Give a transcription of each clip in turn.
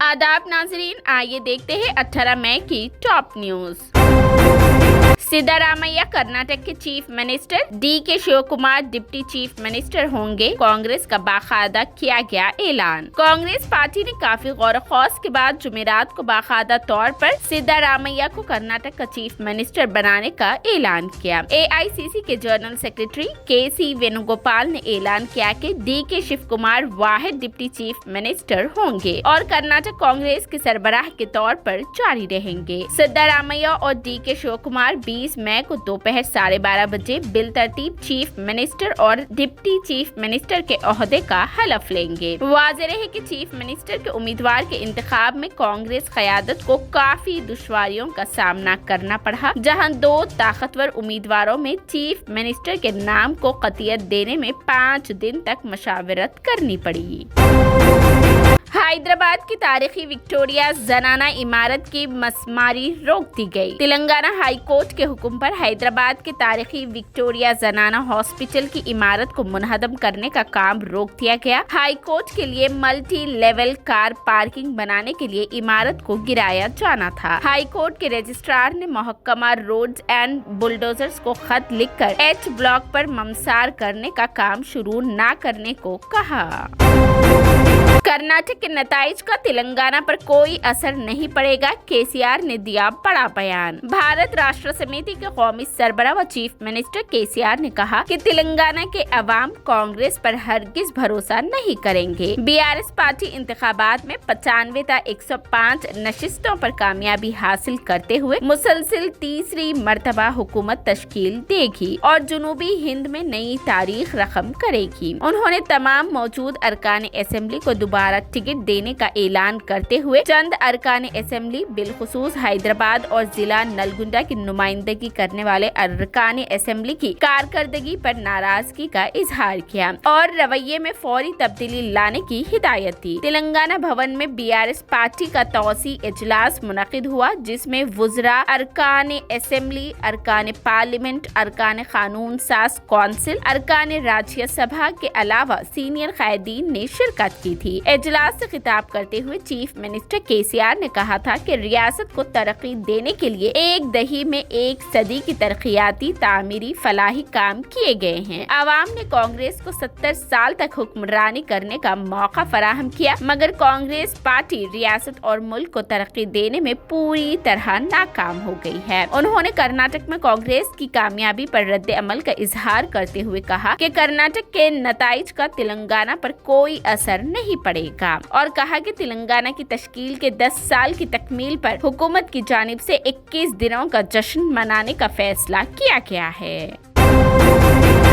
आदाब नाजरीन, आइए देखते हैं 18 मई की टॉप न्यूज। सिद्धारामैया कर्नाटक के chief minister, DK. Shivakumar deputy chief minister होंगे। कांग्रेस का बाकायदा किया गया ऐलान। कांग्रेस पार्टी ने काफी गौर खौस के बाद जुमेरात को बाकायदा तौर पर सिद्धारामैया को कर्नाटक का चीफ मिनिस्टर बनाने का ऐलान किया। AICC के जनरल सेक्रेटरी KC वेणुगोपाल ने ऐलान किया कि डी.के. शिव कुमार वाहिद डिप्टी चीफ मिनिस्टर होंगे और कर्नाटक कांग्रेस के सरबराह के तौर पर जारी रहेंगे। सिद्धारामैया और डी.के. शिव कुमार 20 मई को दोपहर 12:30 बजे बिल तरतीब चीफ मिनिस्टर और डिप्टी चीफ मिनिस्टर के ओहदे का हलफ लेंगे। वाज़ेह है कि चीफ मिनिस्टर के उम्मीदवार के इंतखाब में कांग्रेस क़यादत को काफी दुश्वारियों का सामना करना पड़ा, जहां 2 ताकतवर उम्मीदवारों में चीफ मिनिस्टर के नाम को कतियत देने में 5 दिन तक मशावरत करनी पड़ी। हैदराबाद की तारीखी विक्टोरिया जनाना इमारत की मसमारी रोक दी गई। तेलंगाना हाई कोर्ट के हुक्म पर हैदराबाद के तारीखी विक्टोरिया जनाना हॉस्पिटल की इमारत को मुनहदम करने का काम रोक दिया गया। हाई कोर्ट के लिए मल्टी लेवल कार पार्किंग बनाने के लिए इमारत को गिराया जाना था। हाई कोर्ट के रजिस्ट्रार ने महकमा रोड्स एंड बुलडोजर्स को खत लिखकर H ब्लॉक पर ममसार करने का काम शुरू न करने को कहा। कर्नाटक के नताइज का तेलंगाना पर कोई असर नहीं पड़ेगा, KCR ने दिया बड़ा बयान। भारत राष्ट्र समिति के कौमी सरबराह व चीफ मिनिस्टर KCR ने कहा कि तेलंगाना के अवाम कांग्रेस पर हरगिज भरोसा नहीं करेंगे। BRS पार्टी इंतखाबात में 95-105 नशिस्तों पर कामयाबी हासिल करते हुए मुसलसिल तीसरी मर्तबा हुकूमत तश्कील देगी और जनूबी हिंद में नई तारीख रकम करेगी। उन्होंने तमाम मौजूद अरकान असेंबली को दोबारा टिकट देने का ऐलान करते हुए चंद अरकान असेंबली बिलखुसूस हैदराबाद और जिला नलगुंडा की नुमाइंदगी करने वाले अरकान असेंबली की कारकर्दगी पर नाराजगी का इजहार किया और रवैये में फौरी तब्दीली लाने की हिदायत दी। तेलंगाना भवन में BRS पार्टी का तौसी इजलास मुनक़िद हुआ, जिसमें वुज़रा, अरकान असेंबली, अरकान पार्लियामेंट, अरकान कानून साज कौंसिल, अरकान राज्य सभा के अलावा सीनियर कायदीन ने शिरकत की थी। इजलास से खिताब करते हुए चीफ मिनिस्टर KCR ने कहा था कि रियासत को तरक्की देने के लिए एक दही में 1 सदी की तरक्याती तामीरी फलाही काम किए गए हैं। आवाम ने कांग्रेस को 70 साल तक हुक्मरानी करने का मौका फराहम किया, मगर कांग्रेस पार्टी रियासत और मुल्क को तरक्की देने में पूरी तरह नाकाम हो गई है। उन्होंने कर्नाटक में कांग्रेस की कामयाबी पर रद्द अमल का इजहार करते हुए कहा कि कर्नाटक के नताइज का तेलंगाना पर कोई असर नहीं पड़ेगा और कहा कि तेलंगाना की तश्कील के 10 साल की तकमील पर हुकूमत की जानिब से 21 दिनों का जश्न मनाने का फैसला किया गया है।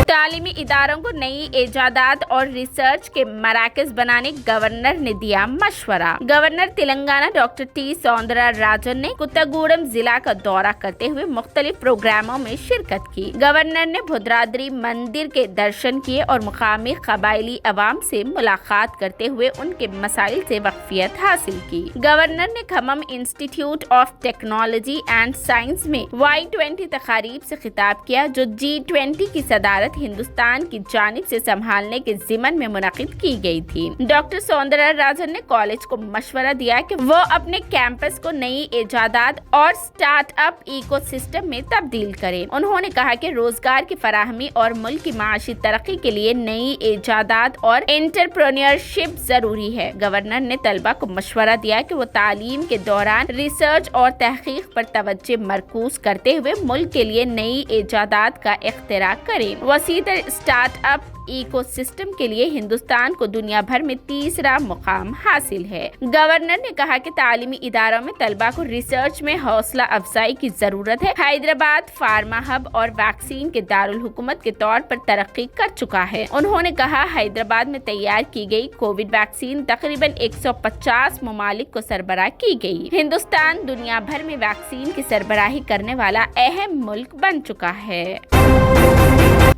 तालीमी इदारों को नई इजादात और रिसर्च के मराकज बनाने गवर्नर ने दिया मशवरा। Governor Telangana doctor T. Soundararajan ने कुत्तागुड़म जिला का दौरा करते हुए मुख्तलिफ प्रोग्रामों में शिरकत की। गवर्नर ने भद्राद्री मंदिर के दर्शन किए और मुकामी कबायली अवाम से मुलाकात करते हुए उनके मसाइल से वाकफियत हासिल की। गवर्नर ने Khammam institute of technology and science में Y20 तकारीब से खिताब किया, जो G20 की सदारत हिंदुस्तान की जानिब से संभालने के जिम्मन में मुनक़िद की गई थी। डॉक्टर सौंदरराजन ने कॉलेज को मशवरा दिया कि वो अपने कैंपस को नई इजादात और स्टार्टअप इकोसिस्टम में तब्दील करें। उन्होंने कहा कि रोजगार की फराहमी और मुल्क की माशी तरक्की के लिए नई इजादात और एंटरप्रेन्योरशिप जरूरी है। गवर्नर ने तलबा को मशवरा दिया कि वो तालीम के दौरान रिसर्च और तहकीक पर तवज्जो मरकूज करते हुए मुल्क के लिए नई इजादात का इख्तिरा करें। वसीतर स्टार्टअप इकोसिस्टम के लिए हिंदुस्तान को दुनिया भर में 3रा मुकाम हासिल है। गवर्नर ने कहा कि तालीमी इदारों में तलबा को रिसर्च में हौसला अफजाई की जरूरत है। हैदराबाद फार्मा हब और वैक्सीन के दारुल हुकूमत के तौर पर तरक्की कर चुका है। उन्होंने कहा हैदराबाद में तैयार की गई कोविड वैक्सीन तकरीबन 150 ममालिक को सरबराह की गई। हिंदुस्तान दुनिया भर में वैक्सीन की सरबराही करने वाला अहम मुल्क बन चुका है।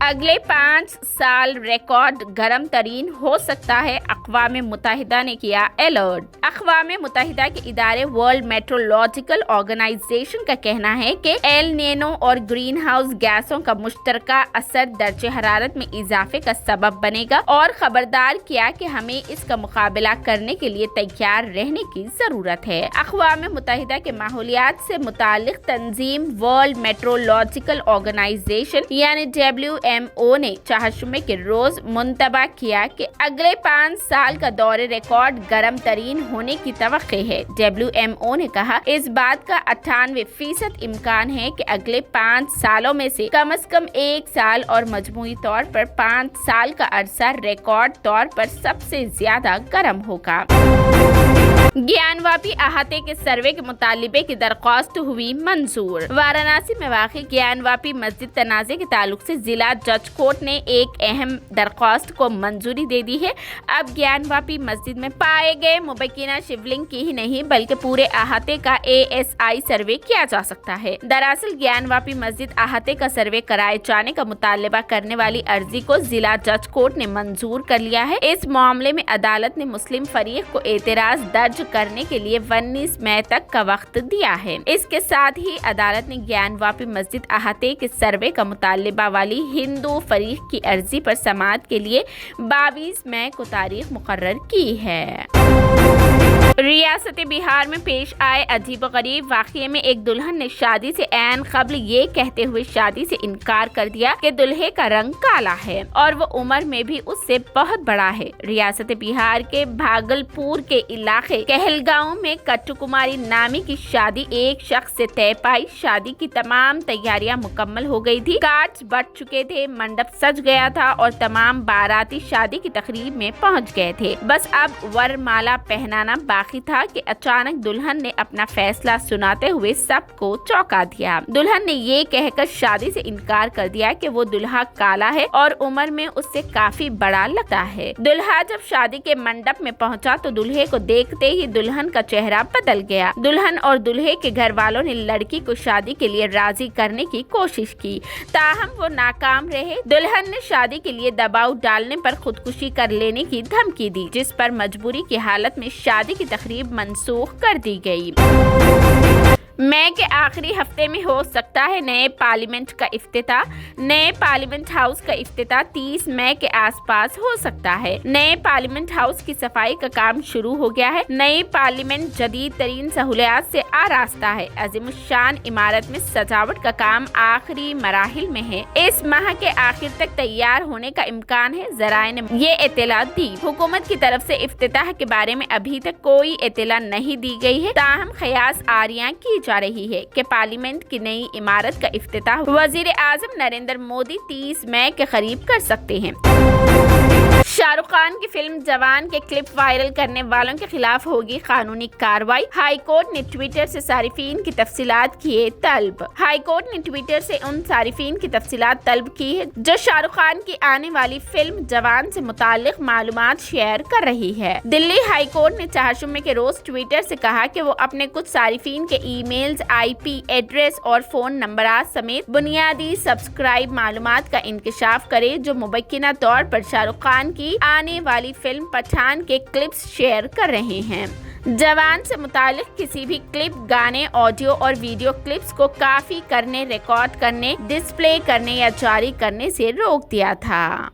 अगले 5 साल रिकॉर्ड गर्म तरीन हो सकता है, अक़वाम मुत्तहिदा ने किया अलर्ट। अक़वाम मुत्तहिदा के इदारे वर्ल्ड मेट्रोलॉजिकल ऑर्गेनाइजेशन का कहना है कि एल नीनो और ग्रीन हाउस गैसों का मुश्तरका असर दर्जे हरारत में इजाफे का सबब बनेगा और खबरदार किया कि हमें इसका मुकाबला करने के लिए तैयार रहने की जरूरत है। अक़वाम मुत्तहिदा के माहौलियात से मुतालिक तंजीम वर्ल्ड मेट्रोलॉजिकल ऑर्गेनाइजेशन यानी WMO ने चाहशुमे के रोज मुंतबा किया कि अगले 5 साल का दौरे रिकॉर्ड गर्म तरीन होने की तवक्को है। WMO ने कहा इस बात का 98% इम्कान है कि अगले 5 सालों में से कम 1 साल और मजमूई तौर पर 5 साल का अरसा रिकॉर्ड तौर पर सबसे ज्यादा गर्म होगा। ज्ञानवापी अहाते के सर्वे के मुतालिबे की दरख्वास्त हुई मंजूर। वाराणसी में वाक़ई ज्ञानवापी मस्जिद तनाज़े के ताल्लुक से जिला जज कोर्ट ने एक अहम दरख्वास्त को मंजूरी दे दी है। अब ज्ञानवापी मस्जिद में पाए गए मुबैकिना शिवलिंग की ही नहीं बल्कि पूरे अहाते का ASI सर्वे किया जा सकता है। दरअसल ज्ञानवापी मस्जिद अहाते का सर्वे कराए जाने का मुतालबा करने वाली अर्जी को जिला जज कोर्ट ने मंजूर कर लिया है। इस मामले में अदालत ने मुस्लिम फरीक को एतराज दर्ज करने के लिए 19 मई तक का वक्त दिया है। इसके साथ ही अदालत ने ज्ञानवापी मस्जिद अहाते के सर्वे का मुतालबा वाली हिंदू फरीक की अर्जी पर समाअत के लिए 22 मई को तारीख मुकर्रर की है। रियासत बिहार में पेश आए अजीबोगरीब वाक़ये में एक दुल्हन ने शादी से ऐन क़ब्ल ये कहते हुए शादी से इनकार कर दिया कि दुल्हे का रंग काला है और वो उम्र में भी उससे बहुत बड़ा है। रियासत बिहार के भागलपुर के इलाके कहलगांव में कट्टू कुमारी नामी की शादी एक शख्स से तय पाई। शादी की तमाम तैयारियां मुकम्मल हो गई थी, कार्ड्स बट चुके थे, मंडप सज गया था और तमाम बाराती शादी की तकरीब में पहुंच गए थे। बस अब वरमाला पहनाना बाकी था कि अचानक दुल्हन ने अपना फैसला सुनाते हुए सबको चौंका दिया। दुल्हन ने ये कहकर शादी से इनकार कर दिया कि वो दुल्हा काला है और उम्र में उससे काफी बड़ा लगता है। दुल्हा जब शादी के मंडप में पहुंचा तो दूल्हे को देखते ही दुल्हन का चेहरा बदल गया। दुल्हन और दूल्हे के घर वालों ने लड़की को शादी के लिए राजी करने की कोशिश की, ताहम वो नाकाम रहे। दुल्हन ने शादी के लिए दबाव डालने पर खुदकुशी कर लेने की धमकी दी, जिस पर मजबूरी की हालत में शादी की तकरीब मनसूख कर दी गई। मई के आखिरी हफ्ते में हो सकता है नए पार्लियामेंट का इफ्तिताह। नए पार्लियामेंट हाउस का इफ्तिताह 30 मई के आसपास हो सकता है। नए पार्लियामेंट हाउस की सफाई का काम शुरू हो गया है। नई पार्लियामेंट जदीद तरीन सहूलियात से आरास्ता है। अजीमुशान इमारत में सजावट का काम आखिरी मराहिल में है। इस माह के आखिर तक तैयार होने का इम्कान है। जराए ने ये इत्तला दी। हुकूमत की तरफ से इफ्तिताह के बारे में अभी तक कोई इत्तला नहीं दी गई है, ताहम ख्यास आरियां की जा रही है कि पार्लियामेंट की नई इमारत का इफ्तिताह वजीर आजम नरेंद्र मोदी 30 मई के करीब कर सकते हैं। शाहरुख खान की फिल्म जवान के क्लिप वायरल करने वालों के खिलाफ होगी कानूनी कार्रवाई। हाई कोर्ट ने ट्विटर से सारिफीन की तफसीलात किए तलब। हाई कोर्ट ने ट्विटर से उन सारिफीन की तफसीलात तलब की है जो शाहरुख खान की आने वाली फिल्म जवान से मुतालिक मालूमात शेयर कर रही है। दिल्ली हाई कोर्ट ने चाहशुमे के रोज ट्विटर से कहा कि वो अपने कुछ सारिफीन के ईमेल्स, IP एड्रेस और फोन नंबरात समेत बुनियादी सब्सक्राइब मालूमात का इंकशाफ करे जो मुबैकिना तौर पर शाहरुख खान की आने वाली फिल्म पठान के क्लिप्स शेयर कर रहे हैं। जवान से मुतालिक किसी भी क्लिप, गाने, ऑडियो और वीडियो क्लिप्स को कॉपी करने, रिकॉर्ड करने, डिस्प्ले करने या जारी करने से रोक दिया था।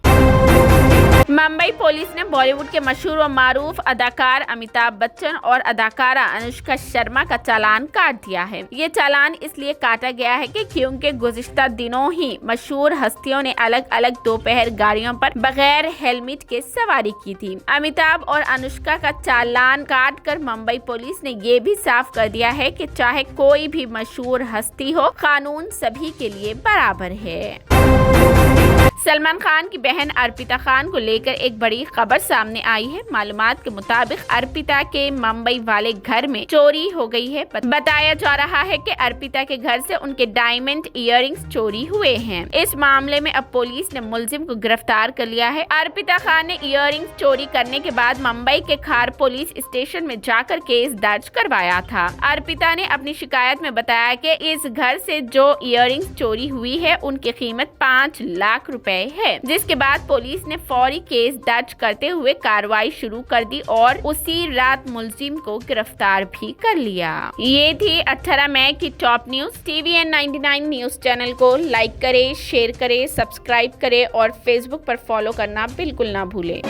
मुंबई पुलिस ने बॉलीवुड के मशहूर और मारूफ अदाकार अमिताभ बच्चन और अदाकारा अनुष्का शर्मा का चालान काट दिया है। ये चालान इसलिए काटा गया है कि क्योंकि गुज़िश्ता दिनों ही मशहूर हस्तियों ने अलग अलग दोपहर गाड़ियों पर बगैर हेलमेट के सवारी की थी। अमिताभ और अनुष्का का चालान काट कर मुंबई पुलिस ने ये भी साफ कर दिया है कि चाहे कोई भी मशहूर हस्ती हो, कानून सभी के लिए बराबर है। सलमान खान की बहन अर्पिता खान को लेकर एक बड़ी खबर सामने आई है। मालूमात के मुताबिक अर्पिता के मुंबई वाले घर में चोरी हो गई है। बताया जा रहा है कि अर्पिता के घर से उनके डायमंड इयररिंग्स चोरी हुए हैं। इस मामले में अब पुलिस ने मुलजिम को गिरफ्तार कर लिया है। अर्पिता खान ने इयररिंग्स चोरी करने के बाद मुंबई के खार पुलिस स्टेशन में जाकर केस दर्ज करवाया था। अर्पिता ने अपनी शिकायत में बताया कि इस घर से जो इयररिंग्स चोरी हुई है उनकी कीमत 5 लाख रुपए रुपए है, जिसके बाद पुलिस ने फौरी केस दर्ज करते हुए कार्रवाई शुरू कर दी और उसी रात मुलजिम को गिरफ्तार भी कर लिया। ये थी 18 मई की top news. TVN 99 news channel को लाइक करें, शेयर करें, सब्सक्राइब करें और फेसबुक पर फॉलो करना बिल्कुल ना भूलें।